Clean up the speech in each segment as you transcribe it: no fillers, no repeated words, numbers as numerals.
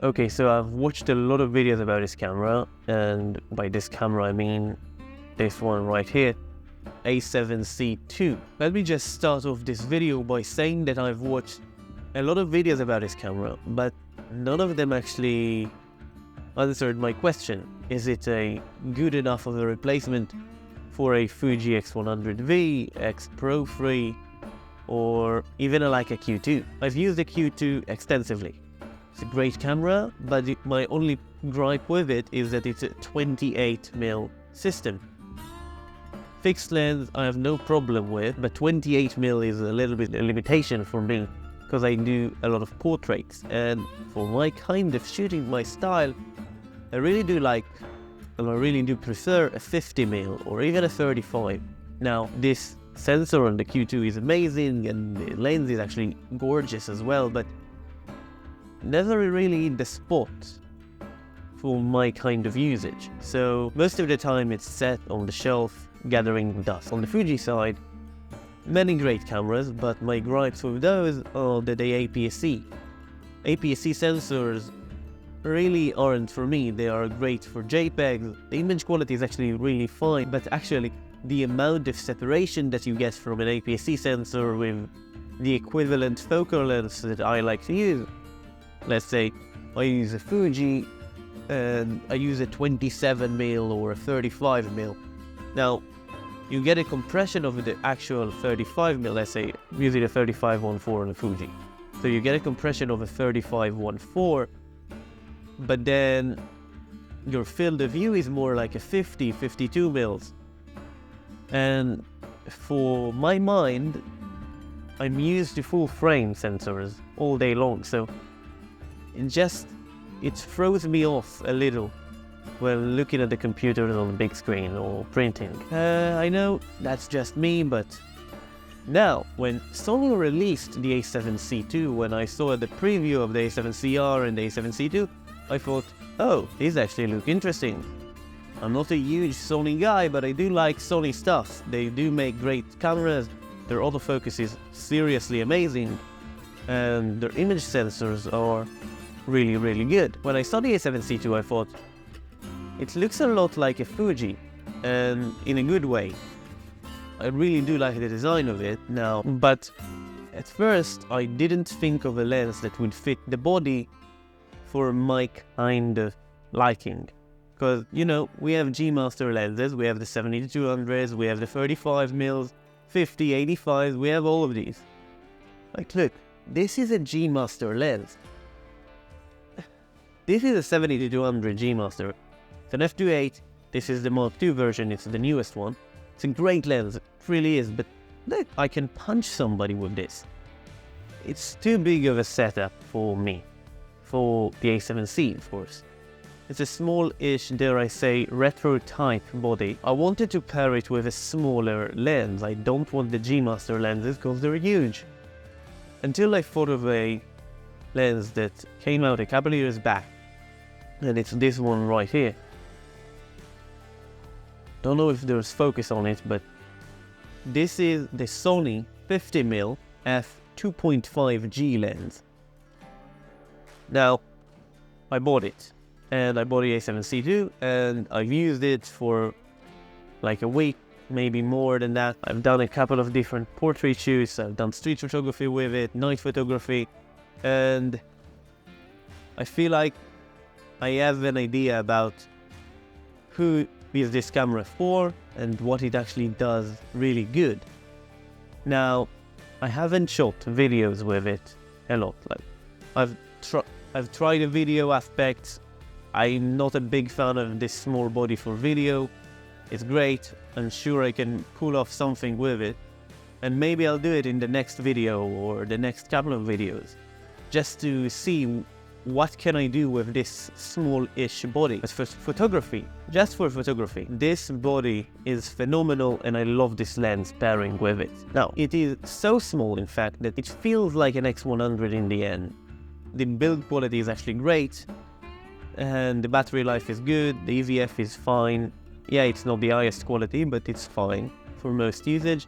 Okay, so I've watched a lot of videos about this camera, and by this camera I mean this one right here, A7C II. Let me just start off this video by saying that I've watched a lot of videos about this camera, but none of them actually answered my question. Is it a good enough of a replacement for a Fuji X100V, X Pro 3, or even like a Q2? I've used the Q2 extensively. It's a great camera, but my only gripe with it is that it's a 28mm system. Fixed lens I have no problem with, but 28mm is a little bit a limitation for me, because I do a lot of portraits, and for my kind of shooting, my style, I really do prefer a 50mm or even a 35. Now, this sensor on the Q2 is amazing, and the lens is actually gorgeous as well, but never really in the spot for my kind of usage. So most of the time it's set on the shelf gathering dust. On the Fuji side, many great cameras, but my gripes with those are that they APS-C. APS-C sensors really aren't for me. They are great for JPEGs. The image quality is actually really fine, but actually the amount of separation that you get from an APS-C sensor with the equivalent focal length that I like to use. Let's say I use a Fuji and I use a 27mm or a 35mm. Now, you get a compression of the actual 35mm, let's say using a 35-1.4 on a Fuji. So you get a compression of a 35-1.4, but then your field of view is more like a 50-52mm. And for my mind, I'm used to full frame sensors all day long, so it throws me off a little when looking at the computers on the big screen or printing. I know that's just me, but now when Sony released the A7C II, when I saw the preview of the A7CR and the A7C II, I thought, oh, these actually look interesting. I'm not a huge Sony guy, but I do like Sony stuff. They do make great cameras, their autofocus is seriously amazing, and their image sensors are really good. When I saw the A7C II, I thought, it looks a lot like a Fuji, and in a good way. I really do like the design of it now, but at first I didn't think of a lens that would fit the body for my kind of liking. Because, you know, we have G-Master lenses, we have the 70-200s, we have the 35mm, 50, 85s, we have all of these. Like, look, this is a G-Master lens. This is a 70-200 G-Master. It's an f2.8, this is the Mark II version, it's the newest one. It's a great lens, it really is, but look, I can punch somebody with this. It's too big of a setup for me, for the A7C, of course. It's a small-ish, dare I say, retro-type body. I wanted to pair it with a smaller lens. I don't want the G-Master lenses because they're huge. Until I thought of a lens that came out a couple of years back, and it's this one right here. Don't know if there's focus on it, but this is the Sony 50mm f2.5G lens. Now, I bought it, and I bought the A7C II, and I've used it for like a week, maybe more than that. I've done a couple of different portrait shoots, I've done street photography with it, night photography, and I feel like I have an idea about who is this camera for and what it actually does really good. Now, I haven't shot videos with it a lot. Like, I've tried the video aspects. I'm not a big fan of this small body for video. It's great. I'm sure I can pull off something with it. And maybe I'll do it in the next video or the next couple of videos, just to see what can I do with this small-ish body. As for photography, just for photography, this body is phenomenal, and I love this lens pairing with it. Now, it is so small, in fact, that it feels like an X100 in the end. The build quality is actually great, and the battery life is good, the EVF is fine. Yeah, it's not the highest quality, but it's fine for most usage.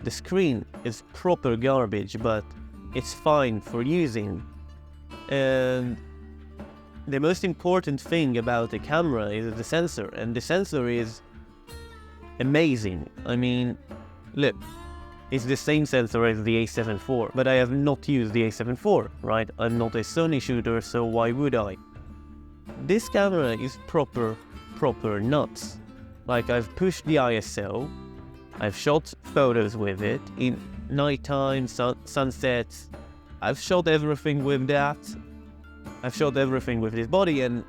The screen is proper garbage, but it's fine for using. And the most important thing about the camera is the sensor, and the sensor is amazing. I mean, look, it's the same sensor as the A7 IV, but I have not used the A7 IV, right? I'm not a Sony shooter, so why would I? This camera is proper nuts. Like, I've pushed the ISO, I've shot photos with it in nighttime, sunsets. I've shot everything with that. I've shot everything with this body, and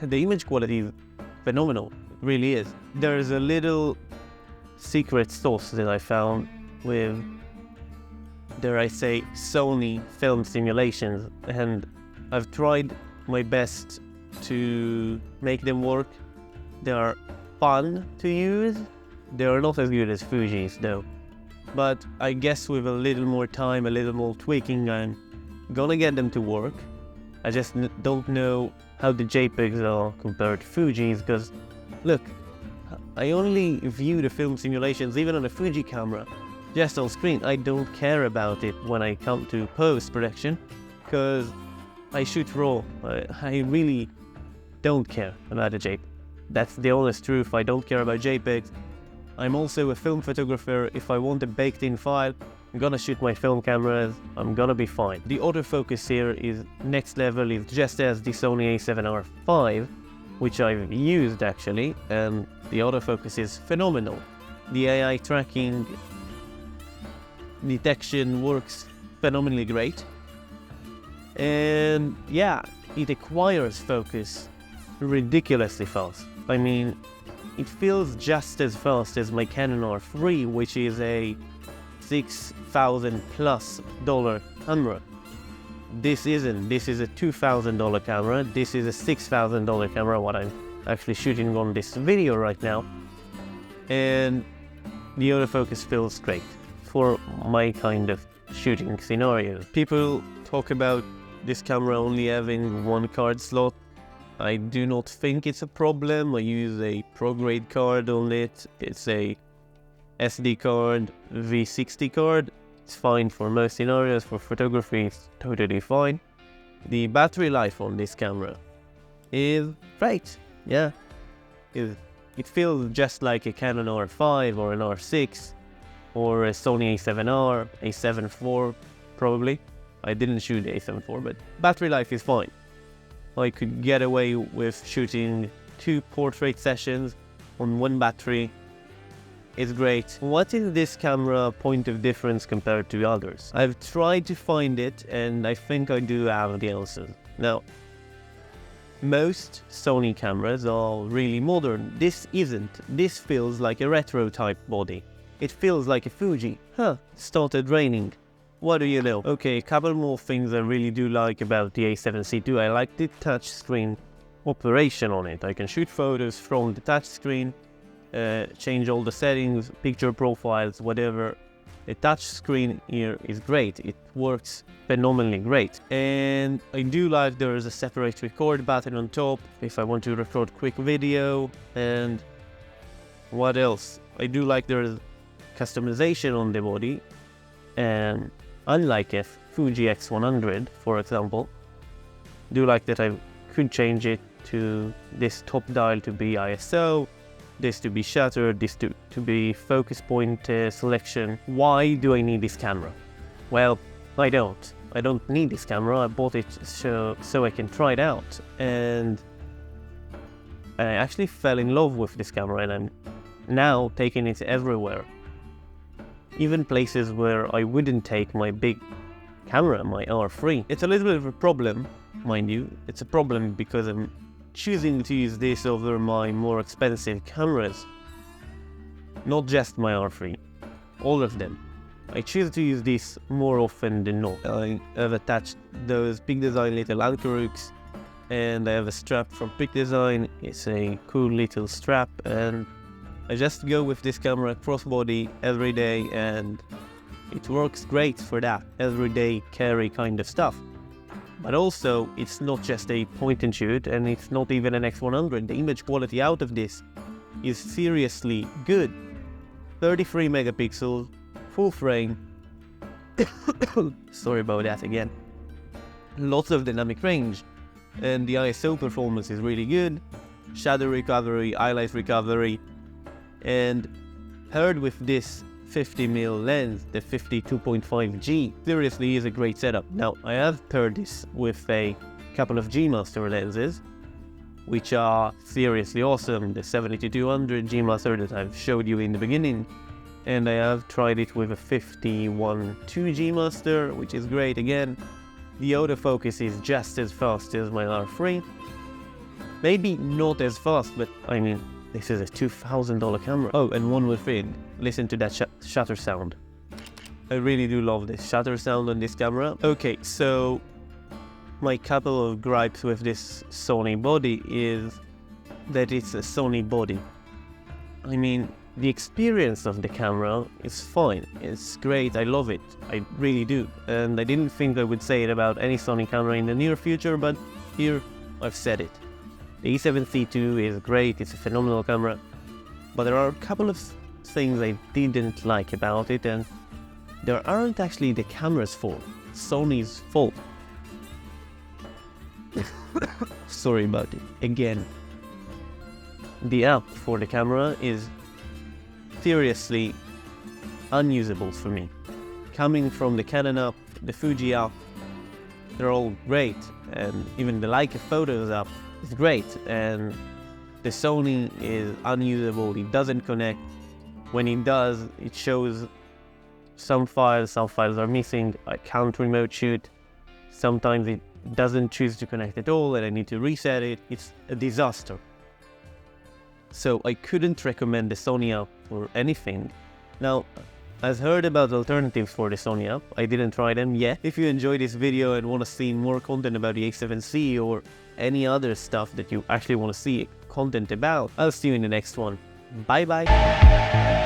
the image quality is phenomenal. It really is. There's a little secret sauce that I found with, dare I say, Sony film simulations, and I've tried my best to make them work. They are fun to use. They are not as good as Fuji's though. But I guess with a little more time, a little more tweaking, I'm gonna get them to work. I just don't know how the JPEGs are compared to Fuji's, because look, I only view the film simulations, even on a Fuji camera, just on screen. I don't care about it when I come to post-production, because I shoot raw. I really don't care about the JPEG. That's the honest truth. I don't care about JPEGs. I'm also a film photographer. If I want a baked-in file, I'm gonna shoot my film cameras, I'm gonna be fine. The autofocus here is next level, is just as the Sony A7R V, which I've used actually, and the autofocus is phenomenal. The AI tracking detection works phenomenally great. And yeah, it acquires focus ridiculously fast. I mean, it feels just as fast as my Canon R3, which is a $6,000+ camera. This isn't. This is a $2,000 camera. This is a $6,000 camera, what I'm actually shooting on this video right now. And the autofocus feels great for my kind of shooting scenario. People talk about this camera only having one card slot. I do not think it's a problem. I use a pro-grade card on it. It's a SD card, V60 card. It's fine for most scenarios. For photography, it's totally fine. The battery life on this camera is great. Yeah, it feels just like a Canon R5 or an R6 or a Sony A7R, A7 IV probably. I didn't shoot the A7 IV, but battery life is fine. I could get away with shooting 2 portrait sessions on one battery. It's great. What is this camera point of difference compared to others? I've tried to find it, and I think I do have the answers. Now, most Sony cameras are really modern. This isn't. This feels like a retro type body. It feels like a Fuji. Started raining. What do you know? Okay, a couple more things I really do like about the A7C II. I like the touchscreen operation on it. I can shoot photos from the touchscreen, change all the settings, picture profiles, whatever. The touchscreen here is great. It works phenomenally great. And I do like there is a separate record button on top if I want to record quick video. And what else? I do like there is customization on the body. And unlike a Fuji X100, for example, do like that I could change it to this top dial to be ISO, this to be shutter, this to be focus point selection. Why do I need this camera? Well, I don't. I don't need this camera. I bought it so I can try it out. And I actually fell in love with this camera, and I'm now taking it everywhere. Even places where I wouldn't take my big camera, my R3. It's a little bit of a problem, mind you. It's a problem because I'm choosing to use this over my more expensive cameras. Not just my R3, all of them. I choose to use this more often than not. I have attached those Peak Design little anchor hooks, and I have a strap from Peak Design. It's a cool little strap, and I just go with this camera crossbody every day, and it works great for that everyday carry kind of stuff. But also, it's not just a point and shoot, and it's not even an X100. The image quality out of this is seriously good. 33 megapixels, full frame. Sorry about that again. Lots of dynamic range. and the ISO performance is really good. Shadow recovery, highlight recovery, and paired with this 50mm lens, the 52.5G, seriously is a great setup. Now, I have paired this with a couple of G Master lenses, which are seriously awesome. The 70-200 G Master that I've showed you in the beginning, and I have tried it with a 51.2 G Master, which is great again. The autofocus is just as fast as my R3. Maybe not as fast, but I mean, this is a $2,000 camera. Oh, and one more thing, listen to that shutter sound. I really do love this shutter sound on this camera. Okay, so my couple of gripes with this Sony body is that it's a Sony body. I mean, the experience of the camera is fine. It's great, I love it. I really do. And I didn't think I would say it about any Sony camera in the near future, but here I've said it. The A7C II is great, it's a phenomenal camera, but there are a couple of things I didn't like about it, and there aren't actually the camera's fault, it's Sony's fault. Sorry about it. Again, the app for the camera is seriously unusable for me. Coming from the Canon app, the Fuji app, they're all great, and even the Leica Photos app is great, and the Sony is unusable. It doesn't connect. When it does, it shows some files are missing. I can't remote shoot. Sometimes it doesn't choose to connect at all and I need to reset it. It's a disaster. So I couldn't recommend the Sony app for anything. Now, I've heard about alternatives for the Sony app. I didn't try them yet. If you enjoyed this video and want to see more content about the A7C or any other stuff that you actually want to see content about, I'll see you in the next one. Bye bye.